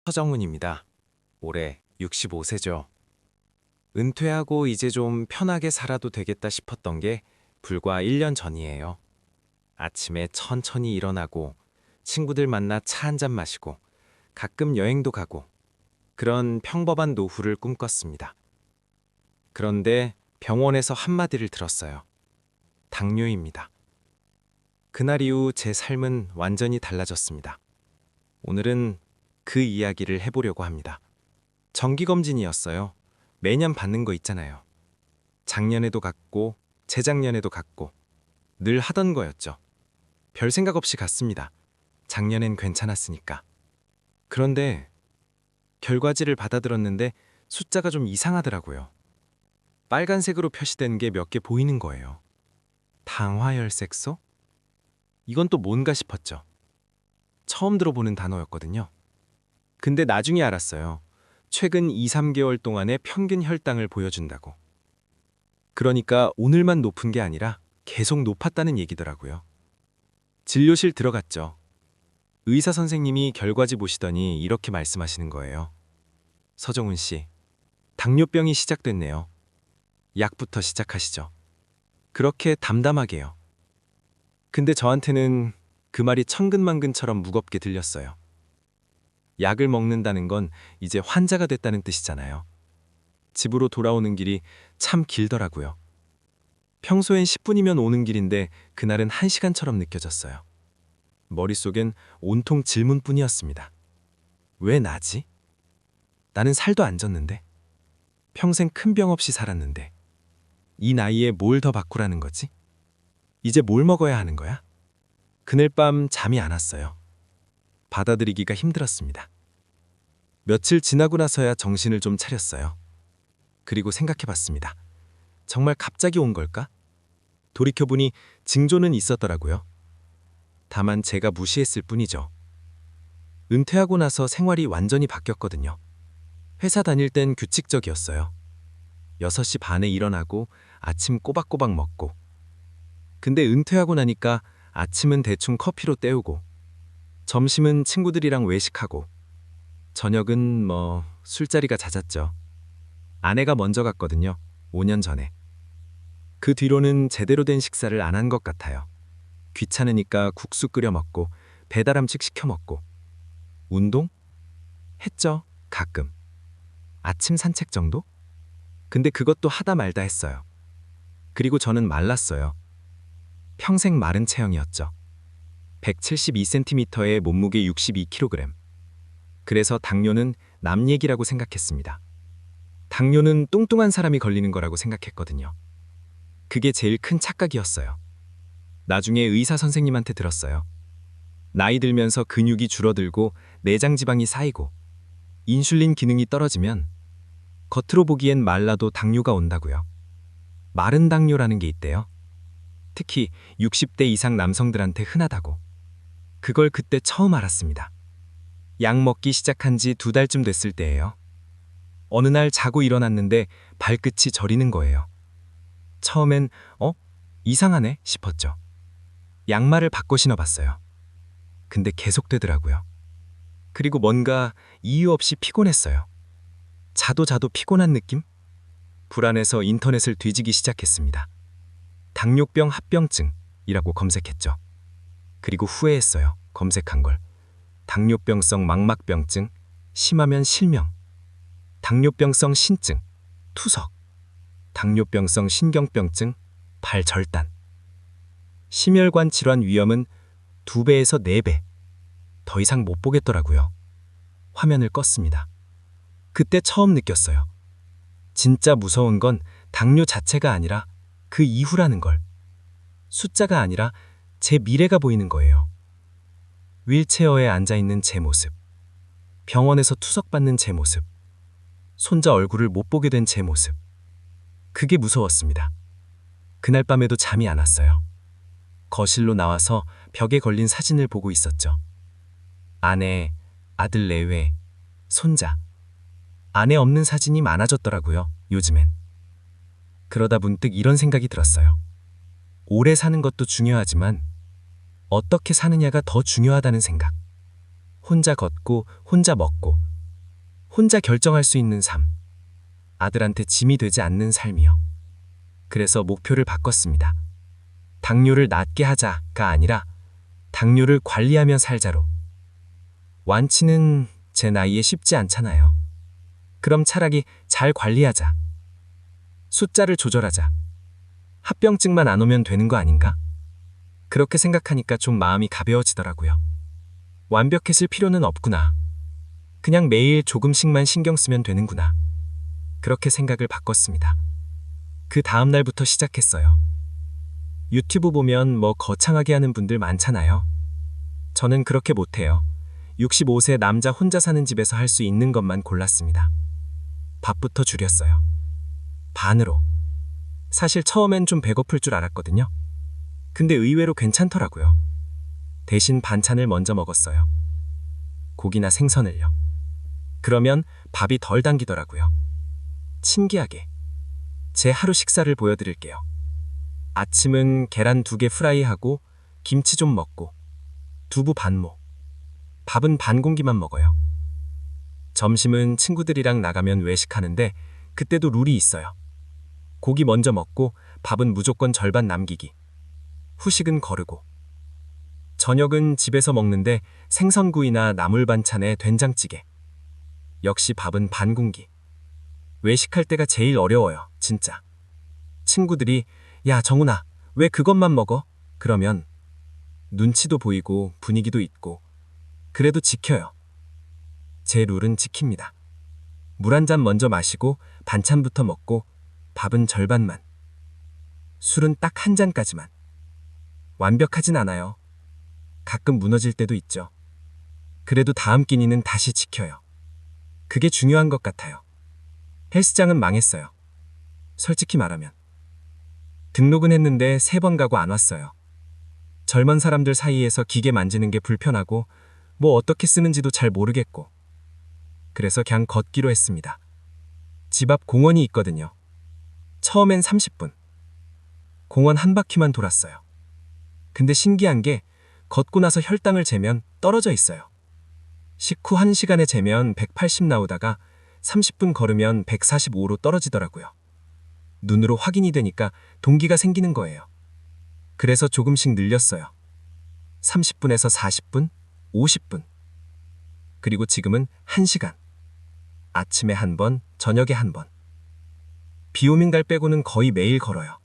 서정훈입니다. 올해 65세죠. 은퇴하고 이제 좀 편하게 살아도 되겠다 싶었던 게 불과 1년 전이에요. 아침에 천천히 일어나고 친구들 만나 차 한잔 마시고 가끔 여행도 가고 그런 평범한 노후를 꿈꿨습니다. 그런데 병원에서 한마디를 들었어요. 당뇨입니다. 그날 이후 제 삶은 완전히 달라졌습니다. 오늘은 그 이야기를 해보려고 합니다. 정기검진이었어요. 매년 받는 거 있잖아요. 작년에도 갔고 재작년에도 갔고 늘 하던 거였죠. 별 생각 없이 갔습니다. 작년엔 괜찮았으니까. 그런데 결과지를 받아들었는데 숫자가 좀 이상하더라고요. 빨간색으로 표시된 게 몇 개 보이는 거예요. 당화혈색소? 이건 또 뭔가 싶었죠. 처음 들어보는 단어였거든요. 근데 나중에 알았어요. 최근 2, 3개월 동안의 평균 혈당을 보여준다고. 그러니까 오늘만 높은 게 아니라 계속 높았다는 얘기더라고요. 진료실 들어갔죠. 의사 선생님이 결과지 보시더니 이렇게 말씀하시는 거예요. 서정훈 씨, 당뇨병이 시작됐네요. 약부터 시작하시죠. 그렇게 담담하게요. 근데 저한테는 그 말이 천근만근처럼 무겁게 들렸어요. 약을 먹는다는 건 이제 환자가 됐다는 뜻이잖아요. 집으로 돌아오는 길이 참 길더라고요. 평소엔 10분이면 오는 길인데 그날은 1시간처럼 느껴졌어요. 머릿속엔 온통 질문뿐이었습니다. 왜 나지? 나는 살도 안 쪘는데. 평생 큰 병 없이 살았는데. 이 나이에 뭘 더 바꾸라는 거지? 이제 뭘 먹어야 하는 거야? 그날 밤 잠이 안 왔어요. 받아들이기가 힘들었습니다. 며칠 지나고 나서야 정신을 좀 차렸어요. 그리고 생각해봤습니다. 정말 갑자기 온 걸까? 돌이켜보니 징조는 있었더라고요. 다만 제가 무시했을 뿐이죠. 은퇴하고 나서 생활이 완전히 바뀌었거든요. 회사 다닐 땐 규칙적이었어요. 6시 반에 일어나고 아침 꼬박꼬박 먹고. 근데 은퇴하고 나니까 아침은 대충 커피로 때우고 점심은 친구들이랑 외식하고 저녁은 술자리가 잦았죠. 아내가 먼저 갔거든요. 5년 전에. 그 뒤로는 제대로 된 식사를 안 한 것 같아요. 귀찮으니까 국수 끓여 먹고 배달 음식 시켜 먹고. 운동? 했죠. 가끔. 아침 산책 정도? 근데 그것도 하다 말다 했어요. 그리고 저는 말랐어요. 평생 마른 체형이었죠. 172cm에 몸무게 62kg. 그래서 당뇨는 남 얘기라고 생각했습니다. 당뇨는 뚱뚱한 사람이 걸리는 거라고 생각했거든요. 그게 제일 큰 착각이었어요. 나중에 의사 선생님한테 들었어요. 나이 들면서 근육이 줄어들고 내장 지방이 쌓이고 인슐린 기능이 떨어지면 겉으로 보기엔 말라도 당뇨가 온다고요. 마른 당뇨라는 게 있대요. 특히 60대 이상 남성들한테 흔하다고. 그걸 그때 처음 알았습니다. 약 먹기 시작한 지 2달쯤 됐을 때예요. 어느 날 자고 일어났는데 발끝이 저리는 거예요. 처음엔 이상하네 싶었죠. 양말을 바꿔 신어봤어요. 근데 계속되더라고요. 그리고 뭔가 이유 없이 피곤했어요. 자도 피곤한 느낌? 불안해서 인터넷을 뒤지기 시작했습니다. 당뇨병 합병증이라고 검색했죠. 그리고 후회했어요. 검색한 걸. 당뇨병성 망막병증, 심하면 실명. 당뇨병성 신증, 투석. 당뇨병성 신경병증, 발절단. 심혈관 질환 위험은 2배에서 4배. 더 이상 못 보겠더라고요. 화면을 껐습니다. 그때 처음 느꼈어요. 진짜 무서운 건 당뇨 자체가 아니라 그 이후라는 걸. 숫자가 아니라 제 미래가 보이는 거예요. 휠체어에 앉아있는 제 모습. 병원에서 투석받는 제 모습. 손자 얼굴을 못 보게 된 제 모습. 그게 무서웠습니다. 그날 밤에도 잠이 안 왔어요. 거실로 나와서 벽에 걸린 사진을 보고 있었죠. 아내, 아들 내외, 손자. 아내 없는 사진이 많아졌더라고요, 요즘엔. 그러다 문득 이런 생각이 들었어요. 오래 사는 것도 중요하지만 어떻게 사느냐가 더 중요하다는 생각. 혼자 걷고 혼자 먹고 혼자 결정할 수 있는 삶. 아들한테 짐이 되지 않는 삶이요. 그래서 목표를 바꿨습니다. 당뇨를 낮게 하자가 아니라 당뇨를 관리하며 살자로. 완치는 제 나이에 쉽지 않잖아요. 그럼 차라리 잘 관리하자. 숫자를 조절하자. 합병증만 안 오면 되는 거 아닌가? 그렇게 생각하니까 좀 마음이 가벼워지더라고요. 완벽했을 필요는 없구나. 그냥 매일 조금씩만 신경 쓰면 되는구나. 그렇게 생각을 바꿨습니다. 그 다음 날부터 시작했어요. 유튜브 보면 뭐 거창하게 하는 분들 많잖아요. 저는 그렇게 못해요. 65세 남자 혼자 사는 집에서 할 수 있는 것만 골랐습니다. 밥부터 줄였어요. 반으로. 사실 처음엔 좀 배고플 줄 알았거든요. 근데 의외로 괜찮더라고요. 대신 반찬을 먼저 먹었어요. 고기나 생선을요. 그러면 밥이 덜 당기더라고요. 신기하게. 제 하루 식사를 보여드릴게요. 아침은 계란 2개 프라이하고 김치 좀 먹고 두부 반모. 밥은 반 공기만 먹어요. 점심은 친구들이랑 나가면 외식하는데 그때도 룰이 있어요. 고기 먼저 먹고 밥은 무조건 절반 남기기. 후식은 거르고. 저녁은 집에서 먹는데 생선구이나 나물 반찬에 된장찌개. 역시 밥은 반 공기. 외식할 때가 제일 어려워요, 진짜. 친구들이 야, 정훈아, 왜 그것만 먹어? 그러면 눈치도 보이고 분위기도 있고 그래도 지켜요. 제 룰은 지킵니다. 물 한 잔 먼저 마시고 반찬부터 먹고 밥은 절반만. 술은 딱 한 잔까지만. 완벽하진 않아요. 가끔 무너질 때도 있죠. 그래도 다음 끼니는 다시 지켜요. 그게 중요한 것 같아요. 헬스장은 망했어요. 솔직히 말하면. 등록은 했는데 3번 가고 안 왔어요. 젊은 사람들 사이에서 기계 만지는 게 불편하고 뭐 어떻게 쓰는지도 잘 모르겠고. 그래서 그냥 걷기로 했습니다. 집 앞 공원이 있거든요. 처음엔 30분. 공원 한 바퀴만 돌았어요. 근데 신기한 게 걷고 나서 혈당을 재면 떨어져 있어요. 식후 1시간에 재면 180 나오다가 30분 걸으면 145로 떨어지더라고요. 눈으로 확인이 되니까 동기가 생기는 거예요. 그래서 조금씩 늘렸어요. 30분에서 40분, 50분. 그리고 지금은 1시간. 아침에 1번, 저녁에 1번. 비 오는 날 빼고는 거의 매일 걸어요.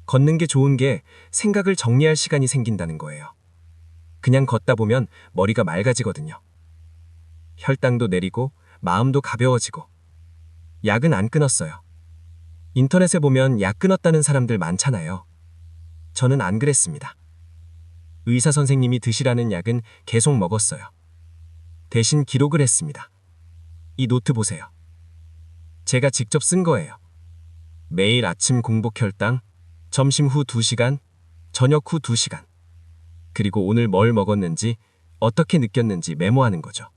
걷는 게 좋은 게 생각을 정리할 시간이 생긴다는 거예요. 그냥 걷다 보면 머리가 맑아지거든요. 혈당도 내리고 마음도 가벼워지고. 약은 안 끊었어요. 인터넷에 보면 약 끊었다는 사람들 많잖아요. 저는 안 그랬습니다. 의사 선생님이 드시라는 약은 계속 먹었어요. 대신 기록을 했습니다. 이 노트 보세요. 제가 직접 쓴 거예요. 매일 아침 공복 혈당, 점심 후 2시간, 저녁 후 2시간. 그리고 오늘 뭘 먹었는지, 어떻게 느꼈는지 메모하는 거죠.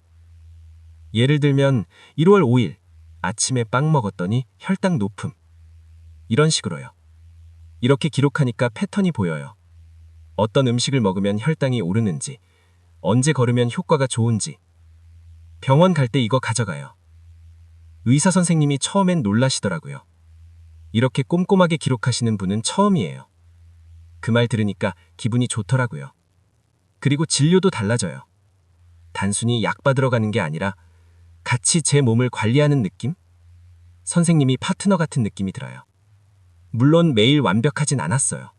예를 들면 1월 5일 아침에 빵 먹었더니 혈당 높음. 이런 식으로요. 이렇게 기록하니까 패턴이 보여요. 어떤 음식을 먹으면 혈당이 오르는지, 언제 걸으면 효과가 좋은지. 병원 갈 때 이거 가져가요. 의사 선생님이 처음엔 놀라시더라고요. 이렇게 꼼꼼하게 기록하시는 분은 처음이에요. 그 말 들으니까 기분이 좋더라고요. 그리고 진료도 달라져요. 단순히 약 받으러 가는 게 아니라 같이 제 몸을 관리하는 느낌? 선생님이 파트너 같은 느낌이 들어요. 물론 매일 완벽하진 않았어요.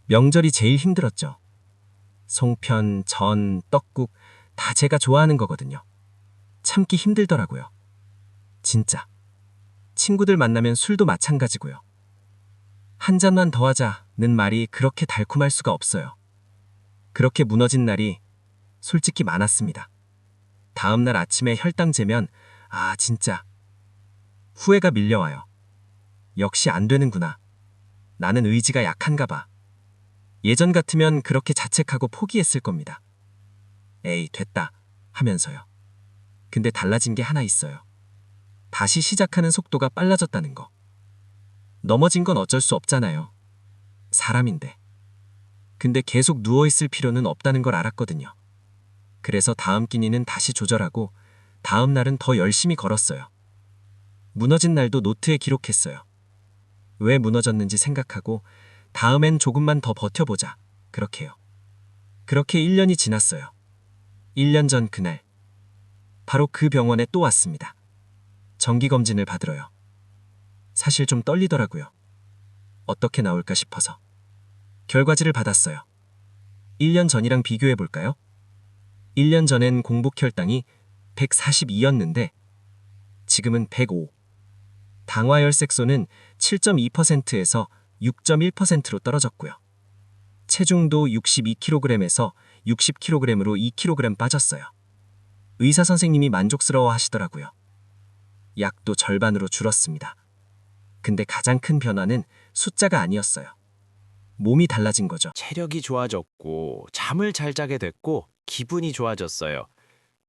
명절이 제일 힘들었죠. 송편, 전, 떡국 다 제가 좋아하는 거거든요. 참기 힘들더라고요. 진짜. 친구들 만나면 술도 마찬가지고요. 한 잔만 더 하자는 말이 그렇게 달콤할 수가 없어요. 그렇게 무너진 날이 솔직히 많았습니다. 다음 날 아침에 혈당 재면 진짜 후회가 밀려와요. 역시 안 되는구나. 나는 의지가 약한가 봐. 예전 같으면 그렇게 자책하고 포기했을 겁니다. 에이, 됐다 하면서요. 근데 달라진 게 하나 있어요. 다시 시작하는 속도가 빨라졌다는 거. 넘어진 건 어쩔 수 없잖아요. 사람인데. 근데 계속 누워있을 필요는 없다는 걸 알았거든요. 그래서 다음 끼니는 다시 조절하고 다음 날은 더 열심히 걸었어요. 무너진 날도 노트에 기록했어요. 왜 무너졌는지 생각하고 다음엔 조금만 더 버텨보자. 그렇게요. 그렇게 1년이 지났어요. 1년 전 그날, 바로 그 병원에 또 왔습니다. 정기검진을 받으러요. 사실 좀 떨리더라고요. 어떻게 나올까 싶어서. 결과지를 받았어요. 1년 전이랑 비교해 볼까요? 1년 전엔 공복 혈당이 142였는데 지금은 105. 당화혈색소는 7.2%에서 6.1%로 떨어졌고요. 체중도 62kg에서 60kg으로 2kg 빠졌어요. 의사 선생님이 만족스러워 하시더라고요. 약도 절반으로 줄었습니다. 근데 가장 큰 변화는 숫자가 아니었어요. 몸이 달라진 거죠. 체력이 좋아졌고 잠을 잘 자게 됐고 기분이 좋아졌어요.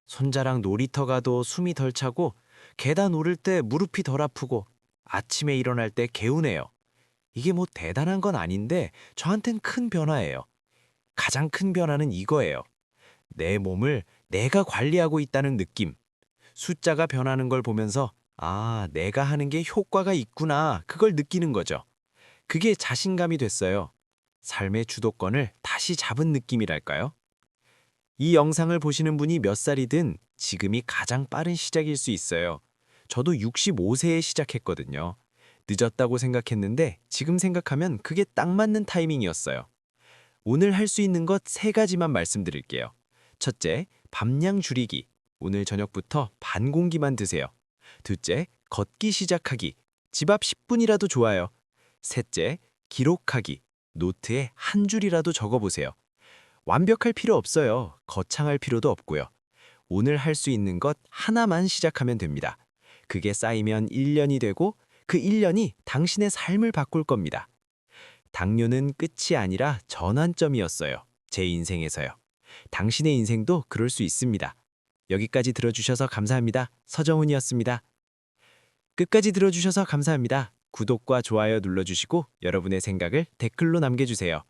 손자랑 놀이터 가도 숨이 덜 차고 계단 오를 때 무릎이 덜 아프고 아침에 일어날 때 개운해요. 이게 뭐 대단한 건 아닌데 저한텐 큰 변화예요. 가장 큰 변화는 이거예요. 내 몸을 내가 관리하고 있다는 느낌. 숫자가 변하는 걸 보면서 아, 내가 하는 게 효과가 있구나. 그걸 느끼는 거죠. 그게 자신감이 됐어요. 삶의 주도권을 다시 잡은 느낌이랄까요? 이 영상을 보시는 분이 몇 살이든 지금이 가장 빠른 시작일 수 있어요. 저도 65세에 시작했거든요. 늦었다고 생각했는데 지금 생각하면 그게 딱 맞는 타이밍이었어요. 오늘 할 수 있는 것 3가지만 말씀드릴게요. 첫째, 밤량 줄이기. 오늘 저녁부터 반 공기만 드세요. 둘째, 걷기 시작하기. 집 앞 10분이라도 좋아요. 셋째, 기록하기. 노트에 한 줄이라도 적어보세요. 완벽할 필요 없어요. 거창할 필요도 없고요. 오늘 할 수 있는 것 하나만 시작하면 됩니다. 그게 쌓이면 1년이 되고 그 1년이 당신의 삶을 바꿀 겁니다. 당뇨는 끝이 아니라 전환점이었어요. 제 인생에서요. 당신의 인생도 그럴 수 있습니다. 여기까지 들어주셔서 감사합니다. 서정훈이었습니다. 끝까지 들어주셔서 감사합니다. 구독과 좋아요 눌러주시고 여러분의 생각을 댓글로 남겨주세요.